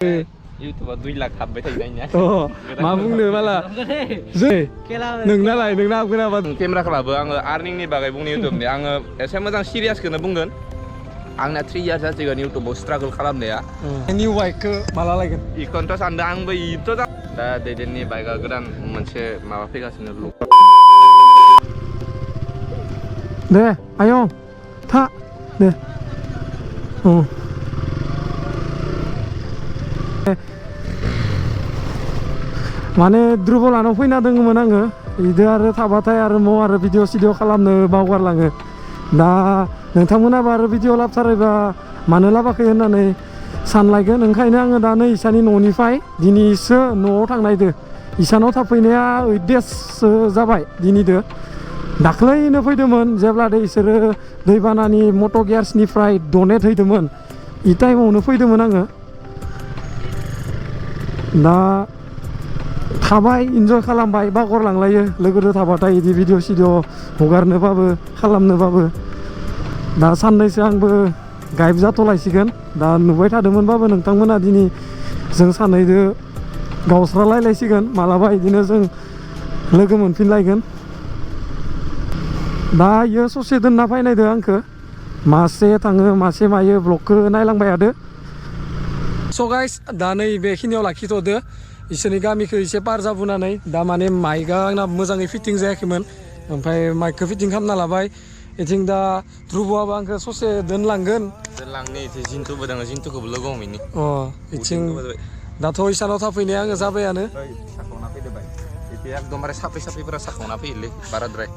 YouTube 2 lakh हाबबाय थायो दानिया मा बुंनो माला नोंनालाय नोंना खोनाबा केमेराखौ लाबो आङो आर्निंनि बागै बुंनो इउटुबनि आङो एसे मोजां सिरियासखौनो बुंगोन आंना 3 इयार्स जासिगोन इउटुबाव स्ट्रागल खालामनाया निउ बाइकखौ माला लायगोन इखौनोथ' सानदों आंबो इथ' दा दैदेननि बाइकआ गोदान मोनसे माबा फैगासिनो लुक दे आयं था दे माने ध्रुब लानाव फैना दङमोन आङो इदो आरो थाबाथाय आरो आरो भिडिअ सिडिअ खालामनो बावगारलाङो दा नोंथांमोनाबो आरो भिडिअ लाबथारायबा मानो लाबाखै होननानै सानलायगोन ओंखायनो आङो दा नै इसानि न'निफ्राय दिनैसो न'आव थांनायदो इसानाव थाफैनाया 8 डेससो जाबाय दिनैदो दाख्लैनो फैदोंमोन जेब्ला इसोरो दैबानानि मट' गियार्सनिफ्राय डनेट हैदोंमोन इ टाइमावनो फैदोंमोन आङो दा थाबाय इन्जय खालामबाय बावगारलांलायो लोगोजों थाबाथाय बिदि भिडिअ सिडिअ हगारनोबाबो खालामनोबाबो दा साननैसो आंबो गायब जाथ'लायसिगोन दा नुबाय थादोंमोनबाबो नोंथांमोना दिनै जों सानैजों गावस्रालायलायसिगोन मालाबा बिदिनो जों लोगो मोनफिनलायगोन दा इयो ससे दोनना फैनायदो आंखो मासे थाङो मासे मायो ब्लगखौ नायलांबाय थादो स' गाइस दा नै बेखिनियाव लाखिथ'दो इसोरनि गामिखौ एसे पार जाबोनानै दा माने माइकआ आंना मोजाङै फिटिं जायाखैमोन ओमफ्राय माइकखौ फिटिं खालामना लाबाय इथिं दा ध्रुबआबो आंखौ ससे दोनलांगोन दोनलांनि जिन्थुबो दङ जिन्थुखौबो लोगो हमैनि इथिं दाथ' इसानाव थाफैनाया आङो जाबायानो साखावना फैदोबाय एकदमबारे साफ्रै साफ्रैफोरा साखावना फैयोलै बाराद्राय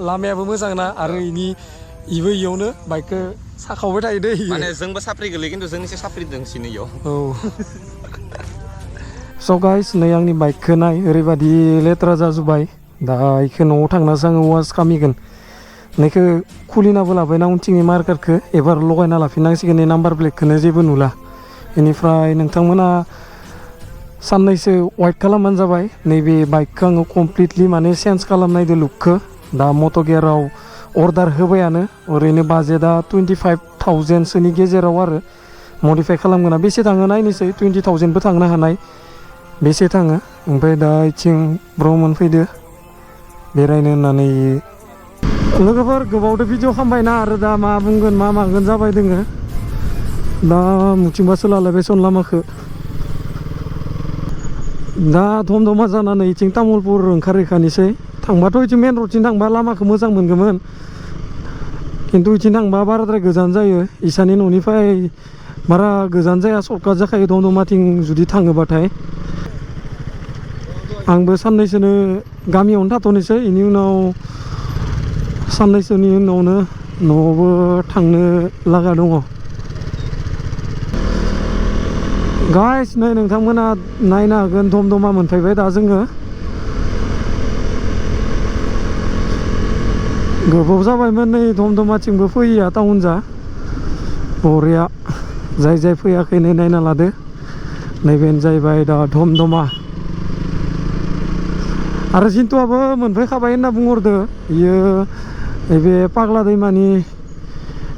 लामायाबो मोजां ना आरो इबो इयावनो बाइकखौ साखावबाय थायो दै माने जोंबो साफ्रि गोलैयो खिन्थु जोंनिसो साफ्रि दोंसिनो इयाव स' गाइस नै आंनि बाइकखौ नाय ओरैबायदि लेथ्रा जाजोब्बाय दा इखौ न'आव थांनासो आङो वास खालामगोन नैखौ खुलिनाबो लाबायना उनथिंनि मार्कारखौ एबार लगायना लाफिननांसिगोन नै नाम्बार प्लेटखौनो जेबो नुला बेनिफ्राय नोंथांमोना साननैसो वाइट खालामबानो जाबाय नैबे बाइकखौ आङो कमप्लिटलि माने चेन्ज खालामनायदो लुकखौ दा मट' गियाराव अर्डार होबायानो ओरैनो बाजेटआ 25,000सोनि गेजेराव आरो मडिफाइ खालामगोना बेसे थाङो नायनोसै 20,000बो थांनो हानाय बेसे थाङो ओमफ्राय दा इथिं ब्रमोन फैदो बेरायनो होननानै लोगोफोर गोबावदो भिडिअ खालामबायना आरो दा मा बुंगोन मा मागोन जाबाय दोङो दा मुथिंबासो लालायबाय सन लामाखौ दा धमधमा जानानै इथिं तामुलपुर ओंखारहैखानोसै थांबाथ' इथिं मेन रडथिं थांबा लामाखौ मोजां मोनगौमोन खिन्थु इथिं थांबा बाराद्राय गोजान जायो इसानि न'निफ्राय बारा गोजान जाया सर्टकाट जाखायो धमधमाथिं जुदि थाङोबाथाय आंबो साननैसोनो गामियावनो थाथ'नोसै बेनि उनाव साननैसोनि उनावनो न'आवबो थांनो लागा दङ गाइस नै नोंथांमोना नायनो हागोन धमधमा मोनफैबाय दा जोङो गोबाव जाबायमोन नै धमधमाथिंबो फैया टाउन जा बरिया जाय जाय फैयाखै नै नायना लादो नैबेनो जाहैबाय दा धमधमा आरो जिन्थुआबो मोनफैखाबाय होनना बुंहरदो बियो नैबे पाग्ला दैमानि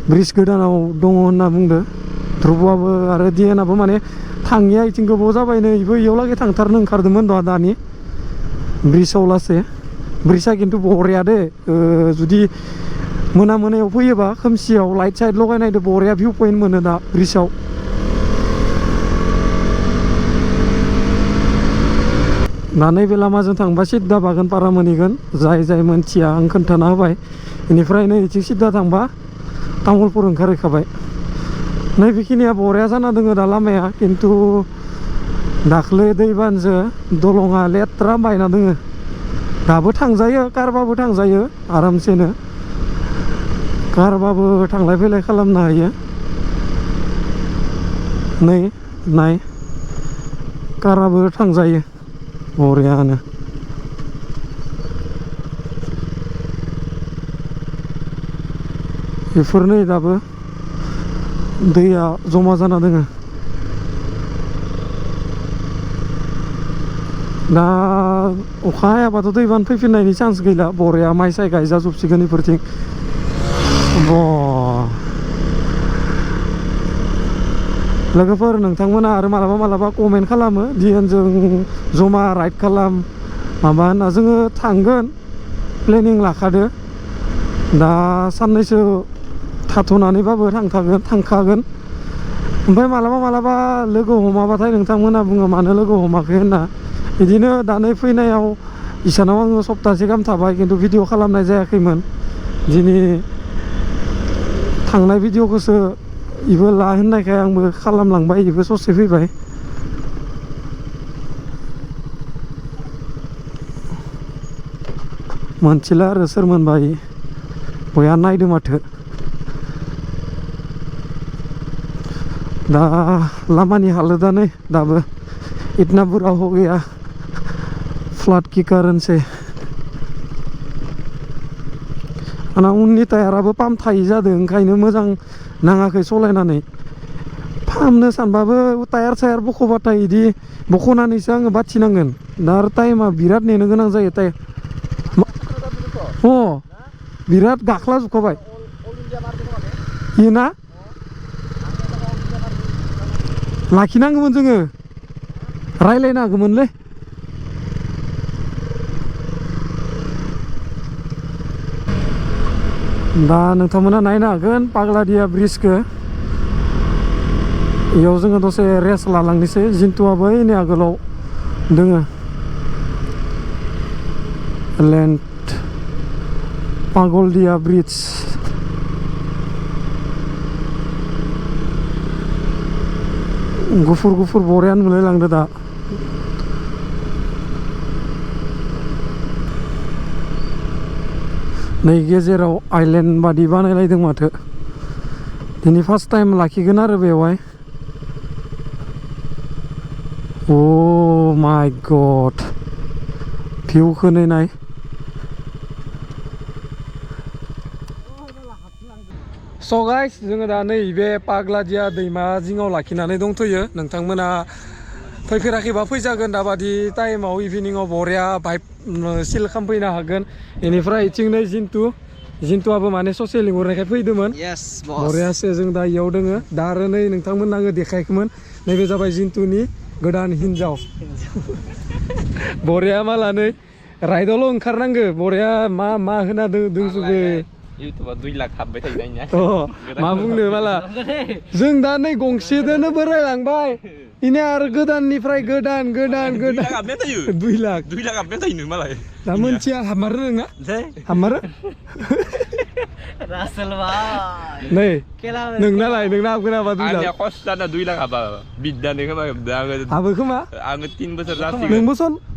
ब्रिज गोदानाव दङ होनना बुंदो ध्रुबआबो आरो दिएनाबो माने थाङिया इथिं गोबाव जाबायनो इबो इयाव लागै थांथारनो ओंखारदोंमोन दानि ब्रिजआव लासै ब्रिजआ खिन्थु बरिया दे जुदि मोनायाव फैयोबा खोमसियाव लाइट साइट लगायनायदो बरिया भिउ पइन्ट मोनो दा ब्रिजआव दा नैबे लामाजों थांबा सिद्दा बागानपारा मोनहैगोन जाय जाय मोनथिया आं खोन्थाना होबाय बेनिफ्राय नै इथिं सिद्दा थांबा तामुलपुर ओंखारहैखाबाय नैबेखिनिया बरिया जाना दङ दा लामाया खिन्थु दाख्लै दैबानजों दलङा लेथ्रा बायना दोङो दाबो थांजायो कारबाबो थांजायो आरामसेनो कारबाबो थांलाय फैलाय खालामनो हायो नै नाय काराबो थांजायो बरियानो बेफोरनो दाबो दैया जमा जाना दोङो दा अखा हायाबाथ' दैबान फैफिननायनि चान्स गैला बरिया माइ साइ गायजाजोबसिगोन बेफोरथिं लोगोफोर नोंथांमोना आरो मालाबा कमेन्ट खालामो दियानजों जमा राइड खालाम माबा होनना जोङो थांगोन प्लेनिं लाखादो दा साननैसो थाथ'नानैबाबो थांखागोन ओमफ्राय मालाबा लोगो हमाबाथाय नोंथांमोना बुङो मानो लोगो हमाखै होनना बिदिनो दानै फैनायाव इसानाव आङो सप्तासे गाहाम थाबाय खिन्थु भिडिअ खालामनाय जायाखैमोन दिनै थांनाय भिडिअखौसो इबो ला होननायखाय आंबो खालामलांबाय इबो ससे फैबाय मोनथिला आरो सोर मोनबाय बया नायदो माथो दा लामानि हालोदानो दाबो इतना बुरा हो गया फ्लाड की कारण से आंना उननि टायाराबो पाम्प थायि जादों ओंखायनो मोजां नाङाखै सलायनानै फाहामनो सानबाबो टायार सायार बख'बाथाय इदि बख'नानैसो आङो बाथिनांगोन दा आरो टाइमा बिराद नेनो गोनां जायो बिराद गाख्ला जुबखाबाय इना लाखिनांगौमोन जोङो रायलायनो हागौमोनलै दा नोंथांमोना नायनो हागोन पाग्लादिया ब्रिजखौ इयाव जोङो दसे रेस्ट लालांनोसै जिन्टुआबो इनि आगोलाव दोङो लेन्ड पागलदिया ब्रिज गुफुर बरिया नुलायलांदो दा नै गेजेराव आइलेन्ड बादि बानायलायदों माथो दिनै फार्स्ट टाइम लाखिगोन आरो बेवहाय ओ माय गड भिउखौ नाय स' गाइस जोङो दा नैबे पाग्लादिया दैमा जिङाव लाखिनानै दंथ'यो नोंथांमोना फैफेराखैबा फैजागोन दाबादि टाइमाव इभिनिंआव बरिया भाइब सिल खालामफैनो हागोन बेनिफ्राय इथिं नै जिन्टुआबो माने ससे लिंहरनायखाय फैदोंमोन बरियासो जों दा इयाव दोङो दा आरो नै नोंथांमोन आङो देखायाखैमोन नैबे जाबाय जिन्टुनि गोदान हिनजाव बरिया माला नै राइडआवल' ओंखारनांगो बरिया मा होना दोंजोबो इउटुबाव 2 लाख हाबबाय थायो दानिया मा बुंनो माला जों दा नै गंसेदोनो बोरायलांबाय इने आरो गोदाननिफ्राय गोदान 2 लाख हाबनाय थायो मालाय दा मोनथिया हामारो नोङा हामारो रासेल भाई नै नोंना हाबगोन हाबा 2 लाख आंनिया खस्टाना 2 लाख हाबा बिद्दानो खोमा हाबो खोमा आङो 3 बोसोर जासिगोन नोंबो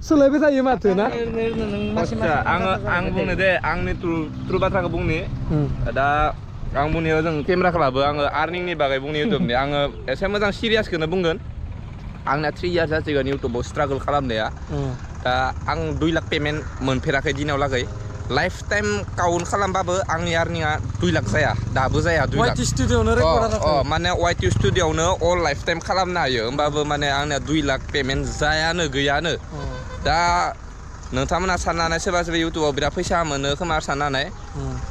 सोलायबाय थायो माथो ना आं बुंनो दे आंनि ट्रु बाथ्राखौ बुंनि दा आं बुंनायाव जों केमेराखौ लाबो आङो आर्निंनि बागै बुंनि इउटुबनि आङो एसे मोजां सिरियासखौनो बुंगोन आंना 3 इयार्स जासिगोन इउटुबाव स्ट्रागल खालामनाया दा आं 2 लाख पेमेन्ट मोनफेराखै दिनाव लागै लाइफ टाइम काउन्ट खालामबाबो आंनि आर्निंआ 2 लाख जाया दाबो जाया 2 लाख माने वाइटि स्टुडिअ'आवनो अल लाइफ टाइम खालामनो हायो होमबाबो माने आंनिया 2 लाख पेमेन्ट जायानो गैयानो दा नोंथांमोना साननानै सोरबा इउटुबाव बिराद फैसा मोनो खोमा साननानै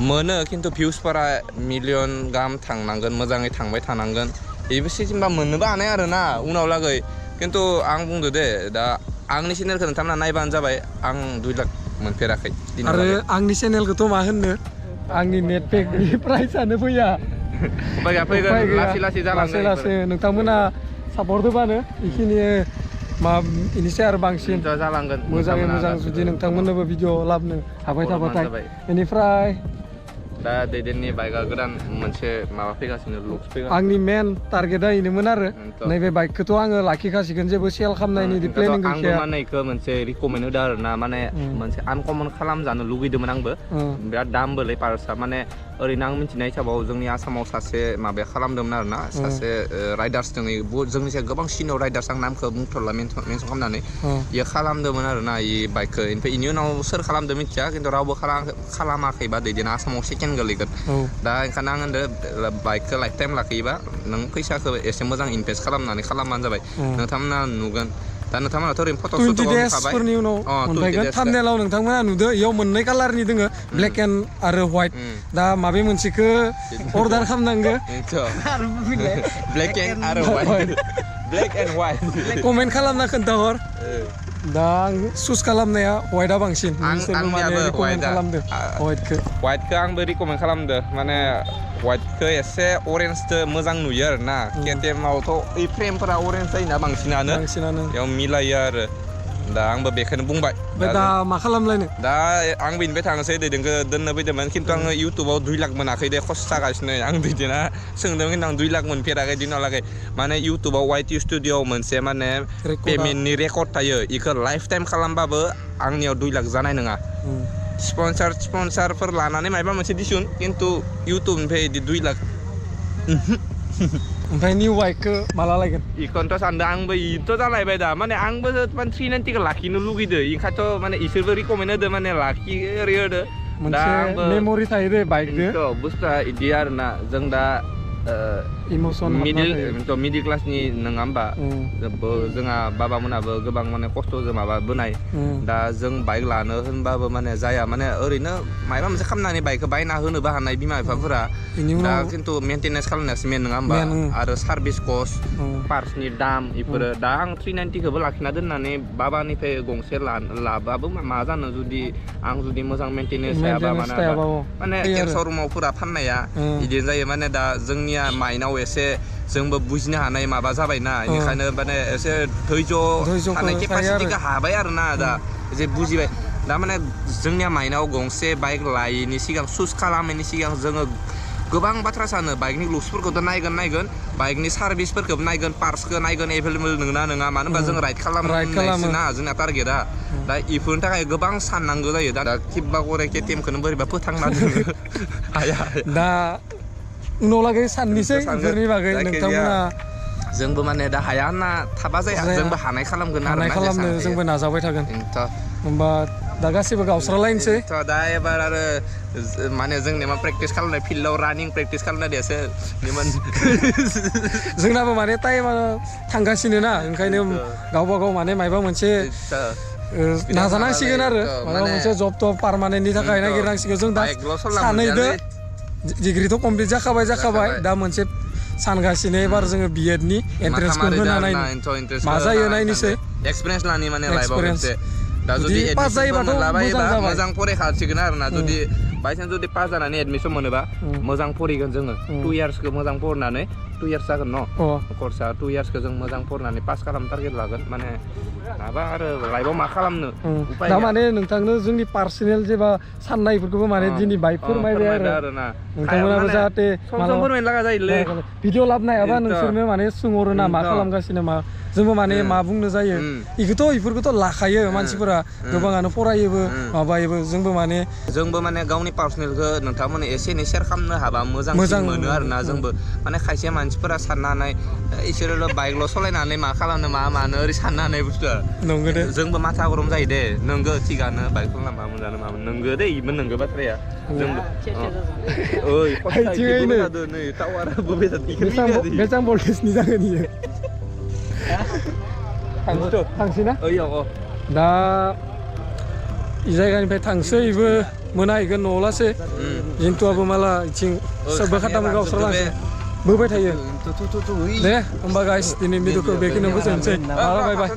मोनो खिन्थु भिउसफोरा मिलियन गाहाम थांनांगोन मोजाङै थांबाय थानांगोन बेबो सिजेनबा मोननोबो हानाय आरोना उनाव लागै खिन्थु आं बुंदो दे दा आंनि चेनेलखौ नोंथांमोना नायबानो जाबाय आं 2 लाख मोनफेराखै आरो आंनि चेनेलखौथ' मा होननो आंनि नेट पेकनि प्राइसआनो फैया फैगोन लासै लासै नोंथांमोना सापर्ट होबानो बेखिनि इनिसाय आरो बांसिन जालांगोन मोजाङै मोजां जुदि नोंथांमोननोबो भिडिअ लाबनो हाबाय थाबाथाय बेनिफ्राय दा दैदेननि बाइकआ गोदान मोनसे माबा फैगासिनो लुक्स फैगासिनो आंनि मेन टारगेटआ इनोमोन आरो नैबे बाइकखौथ' आङो लाखिखासिगोन जेबो सेल खालामनायनि प्लेनिं गैखाया आंबो माने इखौ मोनसे रिकमेन्ड होदो आरोना माने मोनसे आनकमन खालामजानो लुगैदोंमोन आंबो बिराद दामबोलै पार्सआ माने ओरैनो आं मिथिनाय हिसाबाव जोंनि आसामाव सासे माबाया खालामदोंमोन आरोना सासे राइडार्स दङ जोंनि सायाव गोबां सिनियर राइडार्स आं नामखौ बुंथ'ला मेनसन खालामनानै इयो खालामदोंमोन आरोना इ बाइकखौ ओमफ्राय इनि उनाव सोर खालामदों मिथिया खिन्थु रावबो खालामाखैबा दैदेना आसामाव सेकेन्ड गोलैगोन दा ओंखायनो आं होनदो बाइकखौ लाइफ टाइम लाखियोबा नों फैसाखौ एसे मोजां इनभेस्ट खालामनानै खालामबानो जाबाय नोंथांमोना नुगोन दा नोंथांमोनाथ' ओरैनो फट' 20 सुटआव days नुखाबाय फोरनि उनाव मोनफैगोन थाम्बनेलाव नोंथांमोना नुदो इयाव मोननै कालारनि दोङो ब्लेक एन्ड आरो व्हाइट दा माबे मोनसेखो अर्डार खालामनांगो ब्लेक एन्ड आरो white black and white comment खालामना खोन्थाहर दा आं चुज खालामनाया व्हाइटआ बांसिन नोंसोरबो माने रिकमेन्ड खालामदो व्हाइटखौ आंबो रिकमेन्ड खालामदो माने व्हाइटखौ एसे अरेन्जदो मोजां नुयो आरो ना केटिएमआवथ' ओइ फ्रेमफोरा अरेन्ज जायोना बांसिनानो बेयाव मिलायो आरो दा आंबो बेखौनो बुंबाय दा मा खालामलायनो दा आं बेनिफ्राय थांनोसै दैदेनखौ दोननो फैदोंमोन खिन्थु आङो इउटुबाव 2 लाख मोनाखै दे खस्थ' जागासिनो आं दैदेना सोंदों खिन्थु आं 2 लाख मोनफेराखै दिनावलागै माने इउटुबाव YT स्टुडिअ'आव मोनसे माने पेमेन्टनि रेकर्ड थायो इखौ लाइफ टाइम खालामबाबो आंनियाव 2 लाख जानाय नङा स्पन्सारफोर लानानै माबा मोनसे दिसुन खिन्थु इउटुबनिफ्राय बिदि 2 लाख ओमफ्राय निउ बाइकखौ माला लायगोन इखौनोथ' सानदों आंबो इथ' जालायबाय दा माने आंबो माने 390खौ लाखिनो लुगैदो इखायथ' माने इसोरबो रिकमेन्ड होदो माने लाखि ओरै होदो मोनसे मेमरि थायो दे बाइकजों बुस्थुआ इदि आरोना जों दा इमोसन मिडिल क्लासनि नङा होमबा जोंहा बाबामोनाबो गोबां माने खस्थ'जों माबाबोनाय दा जों बाइक लानो होनबाबो माने जाया माने ओरैनो माबा मोनसे खालामनानै बाइकखौ बायना होनोबो हानाय बिमा बिफाफोरा दा खिन्थु मेनटेनेन्स खालामनायासो मेन नङा होमबा आरो सार्भिस कस्ट पार्ट्सनि दाम इफोरो दा आं 390खौबो लाखिना दोननानै बाबानिफ्राय गंसे लाबाबो मा जानो जुदि आं जुदि मोजां मेनटेनेन्स हायाबा माने शरुमावफोरा फाननाया बिदिनो जायो माने दा जोंनिया माइनाव एसे जोंबो बुजिनो हानाय माबा जाबायना बेनिखायनो माने एसे धैर्य थानाय केपासिटिखौ हाबाय आरोना दा एसे बुजिबाय दा माने जोंनिया माइनाव गंसे बाइक लायैनि सिगां चुज खालामैनि सिगां जोङो गोबां बाथ्रा सानो बाइकनि लुक्सफोरखौथ' नायगोन बाइकनि सार्भिसफोरखौबो नायगोन पार्ट्सखौ नायगोन एभेलेबल नङा मानो होनबा जों राइड खालामनायसोना जोंना टारगेटआ दा इफोरनि थाखाय गोबां साननांगौ जायो दा किबा गरे केटिएमखौनो बोरैबा फोथांना दोनो हाया दा उनाव लागै साननोसै इफोरनि बागै नोंथांमोना जोंबो माने दा हाया होनना थाबा जाया जोंबो हानाय खालामगोन आरो हानाय खालामनो जोंबो नाजाबाय थागोन होमबा दा गासैबो गावस्रालायनोसै दा एबार आरो माने जोंनि मा प्रेक्टिस खालामनाय फिल्डआव रानिं प्रेक्टिस खालामनायसो जोंनाबो माने टाइमा थांगासिनो ना ओंखायनो गावबा गाव माने माबा मोनसे नाजानांसिगोन आरो माबा मोनसे जब टप पारमानेन्टनि थाखाय नागिरनांसिगोन जों दा सानैदो डिग्रिथ' कमप्लिट जाखाबाय दा मोनसे सानगासिनो एबार जोङो बिएडनि एन्ट्रेन्सखौ होनानै मा जायो नायनोसै एक्सपिरियेन्स लानि माने लाइफआव मोनसे दा जुदि पास जायोबाथ' मोजां फरायखासिगोन आरोना जुदि बायसान्स जुदि पास जानानै एडमिसन मोनोबा मोजां फरायगोन जोङो 2 इयार्सखौ मोजां फरायनानै 2 इयार्स जागोन न' कर्सआ 2 इयार्सखौ जों मोजां फरायनानै पास खालामनो टारगेट लागोन माने माबा आरो लाइफआव मा खालामनो दा माने नोंथांनो जोंनि पार्सनेल जेबा साननायफोरखौबो माने दिनै बाइक फोरमायबाय आरो नोंथांमोनाबो जाहाथे फोरमायनो लागा जायोलै भिडिअ लाबोनो हायाबा नोंसोरनो माने सोंहरो ना मा खालामगासिनो मा जोंबो माने मा बुंनो जायो इफोरखौथ' लाखायो मानसिफोरा गोबाङानो फरायोबो माबायोबो जोंबो माने गावनि पार्सनेलखौ नोंथांमोन एसे एनै शेयार खालामनो हाबा मोजां मोनो आरोना जोंबो माने खायसे मानसिफोरा साननानै इसोरल' बाइकल' सालायनानै मा खालामनो मा मानो ओरै साननो हानाय बुस्थुआ नंगौ दे जोंबो माथा गरम जायो दे नोंगो थिगानो बाइक खालामना मोजानो मामोन नोंगो दे इबो नोंगो बाथ्राया जोंबो ओइ नै टावाराबो बेसां भल्टेजनि जागोन इयो थांसै ना दा इ जायगानिफ्राय थांसै इबो मोनाहैगोन न'आव लासै जिन्थुआबो माला इथिं सोरबा खाथामो गावस्रालांसै बोबाय थायो दे होमबा गाइस दिनै भिडिअखौ बेखिनियाव फोजोबनोसै बाय बाय